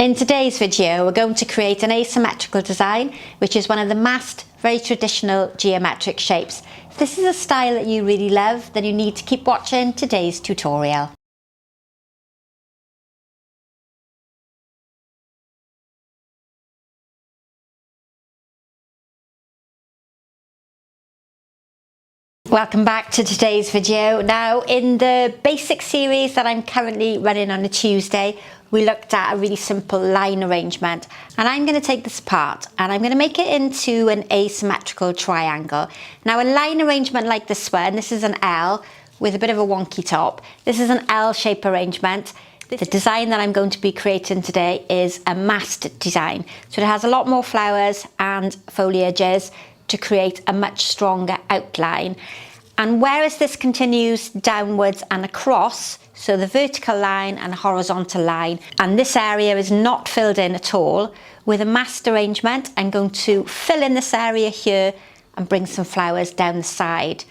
In today's video, we're going to create an asymmetrical design, which is one of the masked, very traditional geometric shapes. If this is a style that you really love, then you need to keep watching today's tutorial. Welcome back to today's video. Now, in the basic series that I'm currently running on a Tuesday, we looked at a really simple line arrangement, and I'm going to take this apart and I'm going to make it into an asymmetrical triangle. Now, a line arrangement like this one, this is an L with a bit of a wonky top. This is an L shape arrangement. The design that I'm going to be creating today is a masked design. So it has a lot more flowers and foliages to create a much stronger outline. And whereas this continues downwards and across, so the vertical line and horizontal line, and this area is not filled in at all, with a masked arrangement, I'm going to fill in this area here and bring some flowers down the side.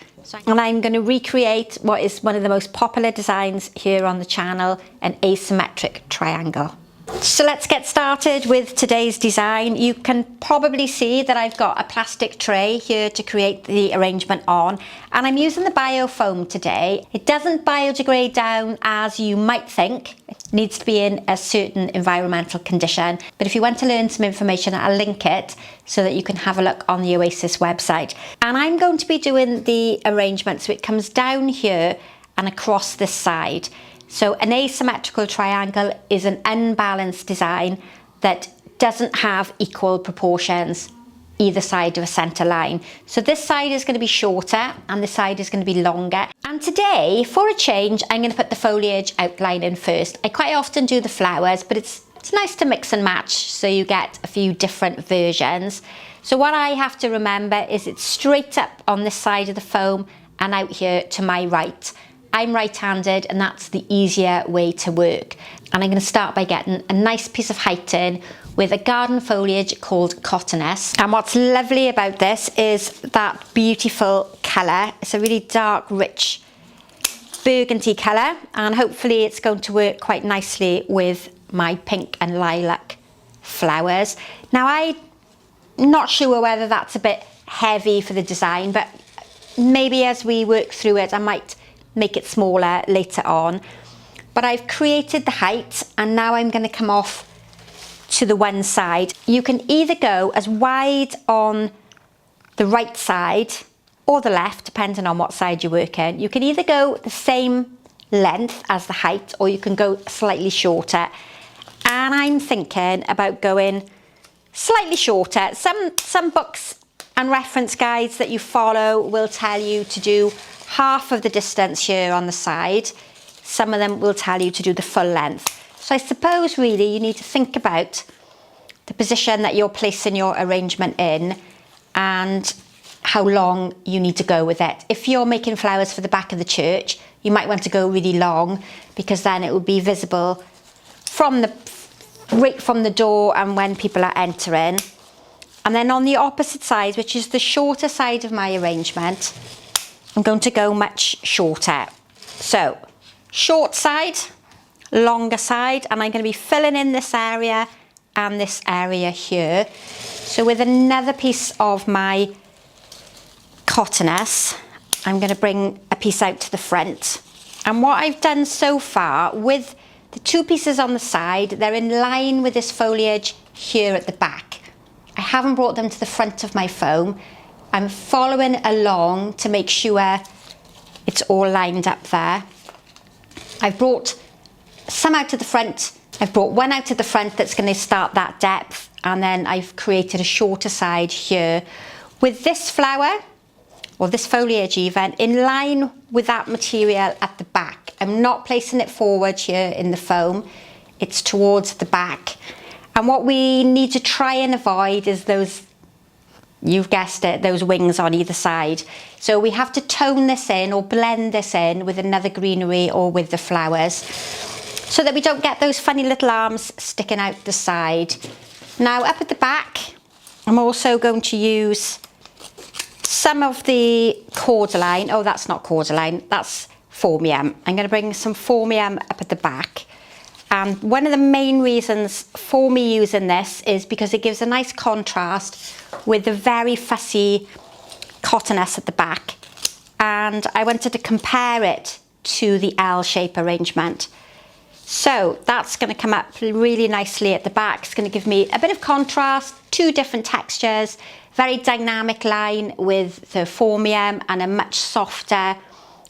And I'm going to recreate what is one of the most popular designs here on the channel, an asymmetric triangle. So let's get started with today's design. You can probably see that I've got a plastic tray here to create the arrangement on, and I'm using the bio foam today. It doesn't biodegrade down as you might think. It needs to be in a certain environmental condition, but if you want to learn some information, I'll link it so that you can have a look on the Oasis website. And I'm going to be doing the arrangement so it comes down here and across this side. So an asymmetrical triangle is an unbalanced design that doesn't have equal proportions either side of a centre line. So this side is going to be shorter and this side is going to be longer. And today, for a change, I'm going to put the foliage outline in first. I quite often do the flowers, but it's nice to mix and match so you get a few different versions. So what I have to remember is it's straight up on this side of the foam and out here to my right. I'm right-handed, and that's the easier way to work. And I'm going to start by getting a nice piece of height in with a garden foliage called Cotinus. And what's lovely about this is that beautiful colour. It's a really dark, rich burgundy colour, and hopefully it's going to work quite nicely with my pink and lilac flowers. Now, I'm not sure whether that's a bit heavy for the design, but maybe as we work through it, I might make it smaller later on. But I've created the height, and now I'm going to come off to the one side. You can either go as wide on the right side or the left, depending on what side you're working. You can either go the same length as the height, or you can go slightly shorter. And I'm thinking about going slightly shorter. Some books and reference guides that you follow will tell you to do half of the distance here on the side. Some of them will tell you to do the full length. So I suppose really you need to think about the position that you're placing your arrangement in and how long you need to go with it. If you're making flowers for the back of the church, you might want to go really long, because then it will be visible right from the door and when people are entering. And then on the opposite side, which is the shorter side of my arrangement, I'm going to go much shorter. So short side, longer side, and I'm going to be filling in this area and this area here. So with another piece of my Cotinus, I'm going to bring a piece out to the front. And what I've done so far with the two pieces on the side, they're in line with this foliage here at the back. I haven't brought them to the front of my foam. I'm following along to make sure it's all lined up there. I've brought some out to the front. I've brought one out to the front that's going to start that depth, and then I've created a shorter side here with this flower, or this foliage even, in line with that material at the back. I'm not placing it forward here in the foam. It's towards the back. And what we need to try and avoid is those, you've guessed it, those wings on either side. So we have to tone this in or blend this in with another greenery or with the flowers so that we don't get those funny little arms sticking out the side. Now up at the back, I'm also going to use some of the cordyline. Oh, that's not cordyline, that's formium. I'm going to bring some formium up at the back. And one of the main reasons for me using this is because it gives a nice contrast with the very fussy cottonness at the back. And I wanted to compare it to the L shape arrangement. So that's going to come up really nicely at the back. It's going to give me a bit of contrast, two different textures, very dynamic line with the formium and a much softer,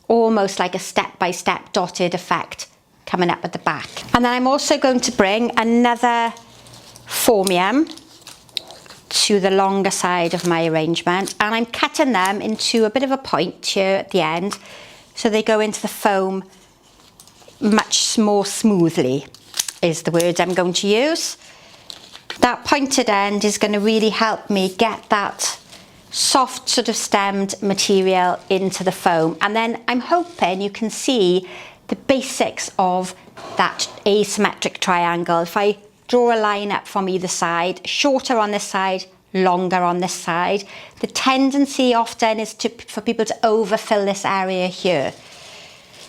almost like a step-by-step dotted effect coming up at the back. And then I'm also going to bring another formium to the longer side of my arrangement, and I'm cutting them into a bit of a point here at the end so they go into the foam much more smoothly, is the word I'm going to use. That pointed end is going to really help me get that soft sort of stemmed material into the foam, and then I'm hoping you can see the basics of that asymmetric triangle. If I draw a line up from either side, shorter on this side, longer on this side, the tendency often is for people to overfill this area here.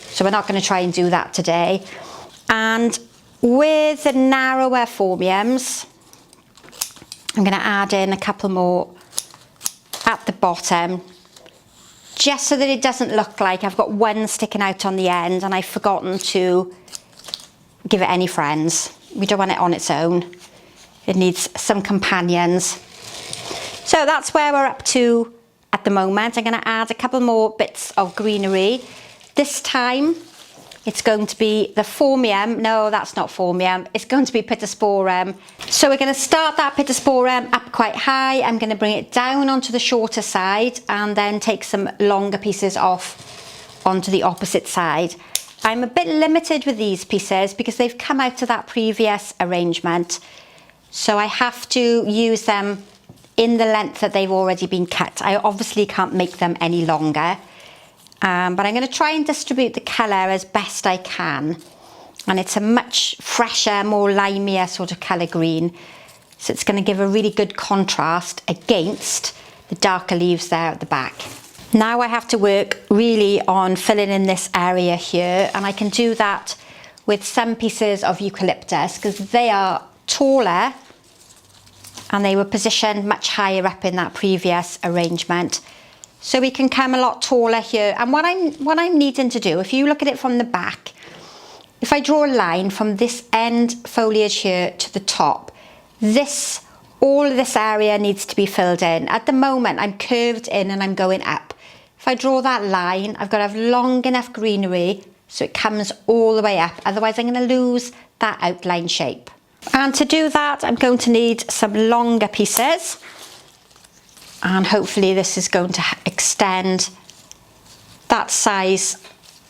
So we're not going to try and do that today. And with the narrower formiums, I'm going to add in a couple more at the bottom, just so that it doesn't look like I've got one sticking out on the end and I've forgotten to give it any friends. We don't want it on its own. It needs some companions. So that's where we're up to at the moment. I'm going to add a couple more bits of greenery. This time it's going to be the formium. No, that's not formium. It's going to be pittosporum. So we're going to start that pittosporum up quite high. I'm going to bring it down onto the shorter side and then take some longer pieces off onto the opposite side. I'm a bit limited with these pieces because they've come out of that previous arrangement. So I have to use them in the length that they've already been cut. I obviously can't make them any longer. But I'm going to try and distribute the colour as best I can, and it's a much fresher, more limier sort of colour green, so it's going to give a really good contrast against the darker leaves there at the back. Now I have to work really on filling in this area here, and I can do that with some pieces of eucalyptus because they are taller and they were positioned much higher up in that previous arrangement. So we can come a lot taller here. And what I'm needing to do, if you look at it from the back, if I draw a line from this end foliage here to the top, all of this area needs to be filled in. At the moment, I'm curved in and I'm going up. If I draw that line, I've got to have long enough greenery so it comes all the way up. Otherwise, I'm going to lose that outline shape. And to do that, I'm going to need some longer pieces. And hopefully this is going to extend that size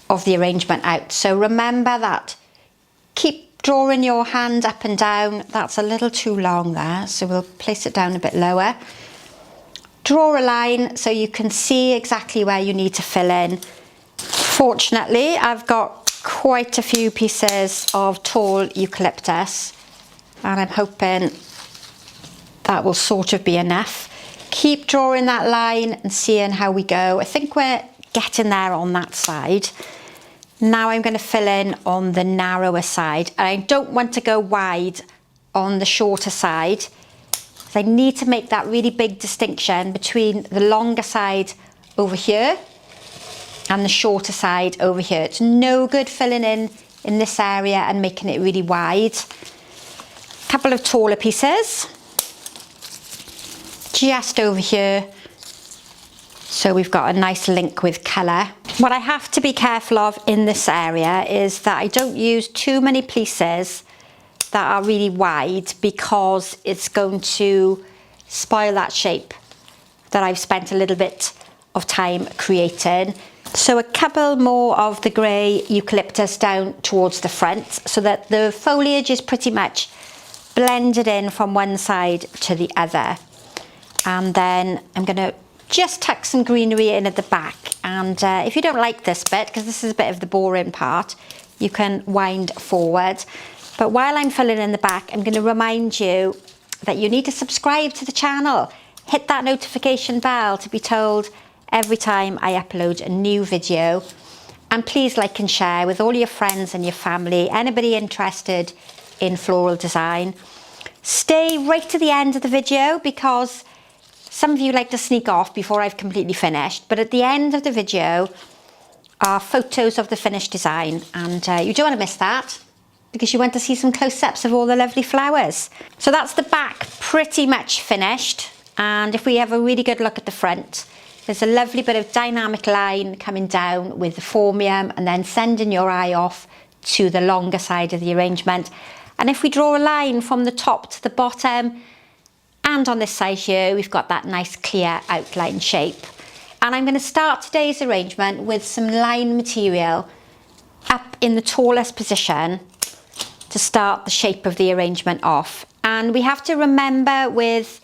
of the arrangement out. So remember that. Keep drawing your hand up and down. That's a little too long there, so we'll place it down a bit lower. Draw a line so you can see exactly where you need to fill in. Fortunately, I've got quite a few pieces of tall eucalyptus, and I'm hoping that will sort of be enough. Keep drawing that line and seeing how we go. I think we're getting there on that side. Now I'm going to fill in on the narrower side. And I don't want to go wide on the shorter side. So I need to make that really big distinction between the longer side over here and the shorter side over here. It's no good filling in this area and making it really wide. A couple of taller pieces just over here, so we've got a nice link with colour. What I have to be careful of in this area is that I don't use too many pieces that are really wide, because it's going to spoil that shape that I've spent a little bit of time creating. So a couple more of the grey eucalyptus down towards the front so that the foliage is pretty much blended in from one side to the other. And then I'm going to just tuck some greenery in at the back. And if you don't like this bit, because this is a bit of the boring part, you can wind forward. But while I'm filling in the back, I'm going to remind you that you need to subscribe to the channel. Hit that notification bell to be told every time I upload a new video. And please like and share with all your friends and your family, anybody interested in floral design. Stay right to the end of the video because some of you like to sneak off before I've completely finished, but at the end of the video are photos of the finished design, and you don't want to miss that because you want to see some close-ups of all the lovely flowers. So that's the back pretty much finished, and if we have a really good look at the front, there's a lovely bit of dynamic line coming down with the formium and then sending your eye off to the longer side of the arrangement. And if we draw a line from the top to the bottom, and on this side here, we've got that nice clear outline shape. And I'm going to start today's arrangement with some line material up in the tallest position to start the shape of the arrangement off. And we have to remember with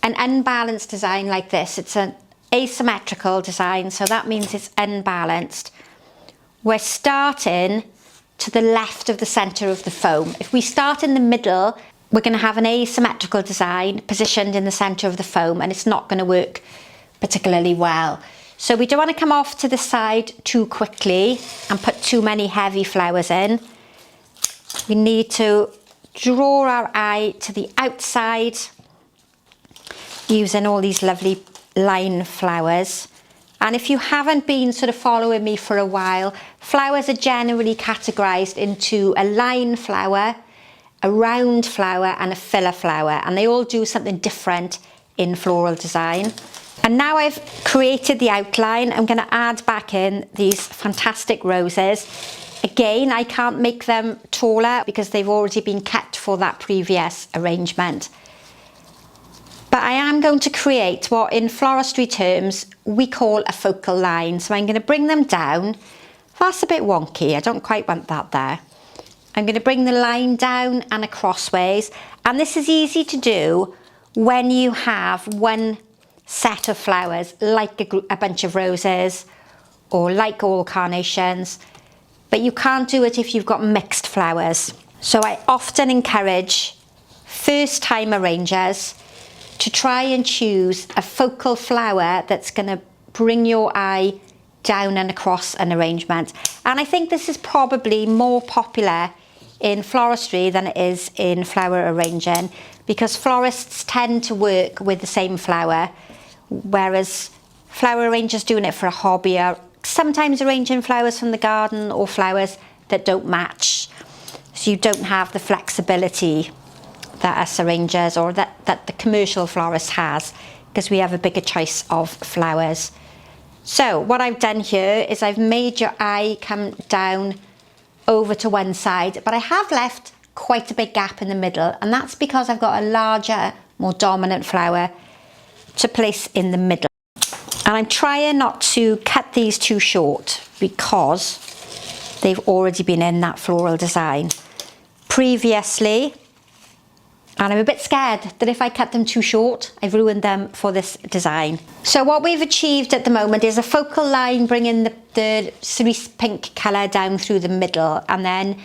an unbalanced design like this, it's an asymmetrical design, so that means it's unbalanced. We're starting to the left of the center of the foam. If we start in the middle, we're going to have an asymmetrical design positioned in the center of the foam, and it's not going to work particularly well. So we don't want to come off to the side too quickly and put too many heavy flowers in. We need to draw our eye to the outside using all these lovely line flowers. And if you haven't been sort of following me for a while, flowers are generally categorized into a line flower, a round flower and a filler flower, and they all do something different in floral design. And now I've created the outline, I'm going to add back in these fantastic roses. Again, I can't make them taller because they've already been cut for that previous arrangement. But I am going to create what in floristry terms we call a focal line. So I'm going to bring them down. That's a bit wonky, I don't quite want that there. I'm going to bring the line down and across ways. And this is easy to do when you have one set of flowers, like a bunch of roses or like all carnations, but you can't do it if you've got mixed flowers. So I often encourage first-time arrangers to try and choose a focal flower that's going to bring your eye down and across an arrangement. And I think this is probably more popular in floristry than it is in flower arranging, because florists tend to work with the same flower, whereas flower arrangers doing it for a hobby are sometimes arranging flowers from the garden or flowers that don't match. So you don't have the flexibility that us arrangers or that the commercial florist has, because we have a bigger choice of flowers. So what I've done here is I've made your eye come down over to one side, but I have left quite a big gap in the middle, and that's because I've got a larger, more dominant flower to place in the middle. And I'm trying not to cut these too short because they've already been in that floral design previously. And I'm a bit scared that if I cut them too short, I've ruined them for this design. So what we've achieved at the moment is a focal line bringing the cerise pink colour down through the middle. And then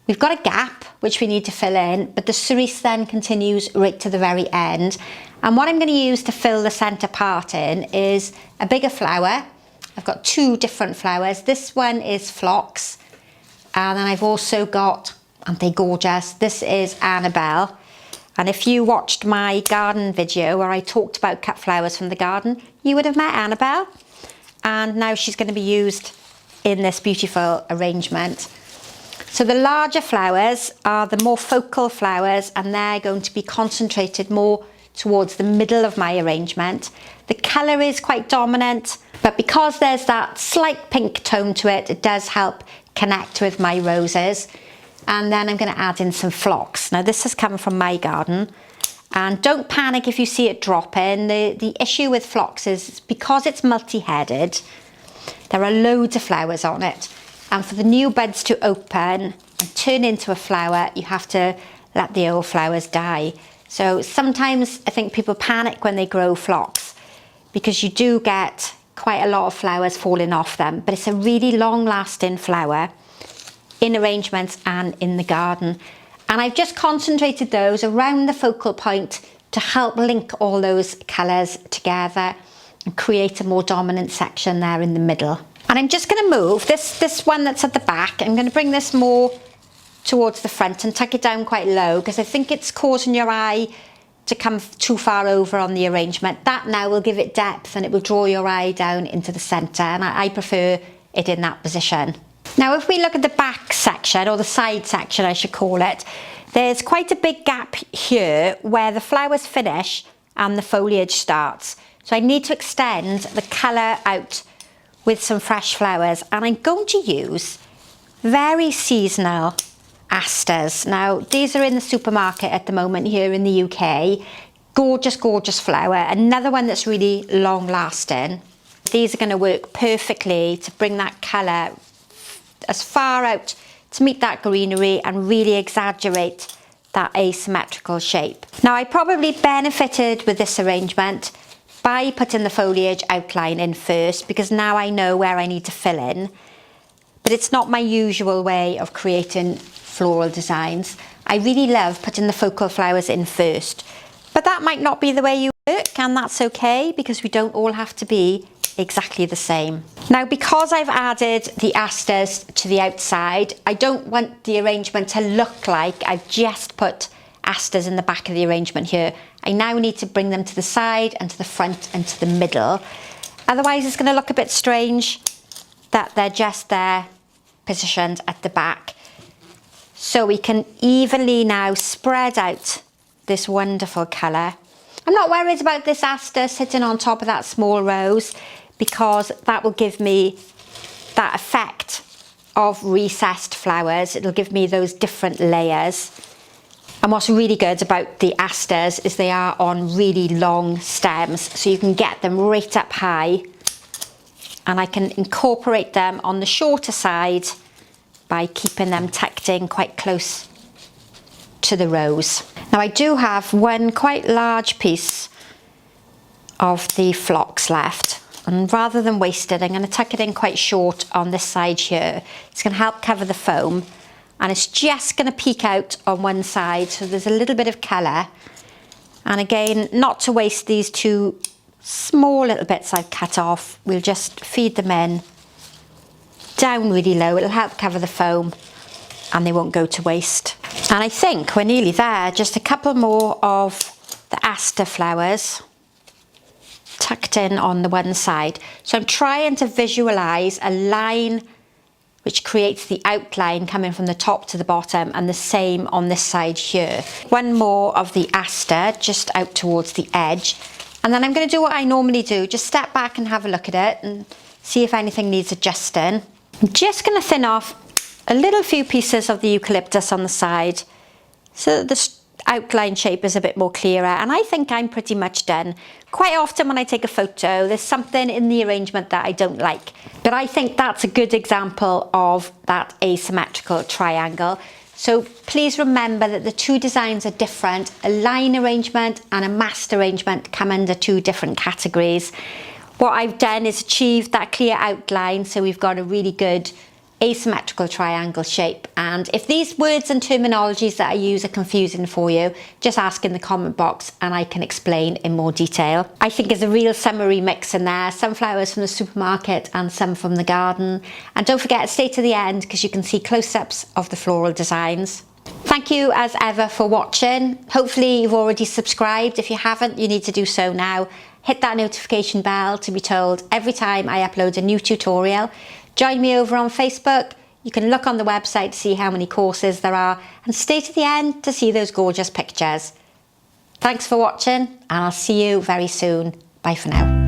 we've got a gap, which we need to fill in, but the cerise then continues right to the very end. And what I'm going to use to fill the centre part in is a bigger flower. I've got two different flowers. This one is phlox. And then I've also got, aren't they gorgeous? This is Annabelle. And if you watched my garden video where I talked about cut flowers from the garden, you would have met Annabelle. And now she's going to be used in this beautiful arrangement. So the larger flowers are the more focal flowers, and they're going to be concentrated more towards the middle of my arrangement. The colour is quite dominant, but because there's that slight pink tone to it, it does help connect with my roses. And then I'm going to add in some phlox. Now this has come from my garden, and don't panic if you see it drop in. The issue with phlox is because it's multi-headed, there are loads of flowers on it, and for the new buds to open and turn into a flower, you have to let the old flowers die. So sometimes I think people panic when they grow phlox because you do get quite a lot of flowers falling off them, but it's a really long-lasting flower in arrangements and in the garden. And I've just concentrated those around the focal point to help link all those colours together and create a more dominant section there in the middle. And I'm just going to move this one that's at the back. I'm going to bring this more towards the front and tuck it down quite low, because I think it's causing your eye to come too far over on the arrangement. That now will give it depth and it will draw your eye down into the centre, and I prefer it in that position. Now if we look at the back section, or the side section I should call it, there's quite a big gap here where the flowers finish and the foliage starts. So I need to extend the colour out with some fresh flowers, and I'm going to use very seasonal asters. Now these are in the supermarket at the moment here in the UK. Gorgeous, gorgeous flower. Another one that's really long lasting. These are going to work perfectly to bring that colour as far out to meet that greenery and really exaggerate that asymmetrical shape. Now I probably benefited with this arrangement by putting the foliage outline in first, because now I know where I need to fill in. But it's not my usual way of creating floral designs. I really love putting the focal flowers in first, but that might not be the way you work, and that's okay, because we don't all have to be exactly the same. Now because I've added the asters to the outside, I don't want the arrangement to look like I've just put asters in the back of the arrangement here. I now need to bring them to the side and to the front and to the middle. Otherwise it's going to look a bit strange that they're just there positioned at the back. So we can evenly now spread out this wonderful colour. I'm not worried about this aster sitting on top of that small rose, because that will give me that effect of recessed flowers. It'll give me those different layers. And what's really good about the asters is they are on really long stems, so you can get them right up high, and I can incorporate them on the shorter side by keeping them tucked in quite close to the rose. Now I do have one quite large piece of the phlox left, and rather than waste it, I'm going to tuck it in quite short on this side here. It's going to help cover the foam, and it's just going to peek out on one side, so there's a little bit of colour. And again, not to waste these two small little bits I've cut off, we'll just feed them in down really low. It'll help cover the foam and they won't go to waste. And I think we're nearly there. Just a couple more of the aster flowers tucked in on the one side. So I'm trying to visualise a line which creates the outline coming from the top to the bottom, and the same on this side here. One more of the aster just out towards the edge, and then I'm going to do what I normally do, just step back and have a look at it and see if anything needs adjusting. I'm just going to thin off a little few pieces of the eucalyptus on the side so that the outline shape is a bit more clearer, and I think I'm pretty much done. Quite often when I take a photo, there's something in the arrangement that I don't like, but I think that's a good example of that asymmetrical triangle. So please remember that the two designs are different. A line arrangement and a massed arrangement come under two different categories. What I've done is achieved that clear outline, so we've got a really good asymmetrical triangle shape. And if these words and terminologies that I use are confusing for you, just ask in the comment box and I can explain in more detail. I think there's a real summery mix in there, some flowers from the supermarket and some from the garden. And don't forget to stay to the end because you can see close-ups of the floral designs. Thank you as ever for watching. Hopefully you've already subscribed. If you haven't, you need to do so now. Hit that notification bell to be told every time I upload a new tutorial. Join me over on Facebook. You can look on the website to see how many courses there are, and stay to the end to see those gorgeous pictures. Thanks for watching, and I'll see you very soon. Bye for now.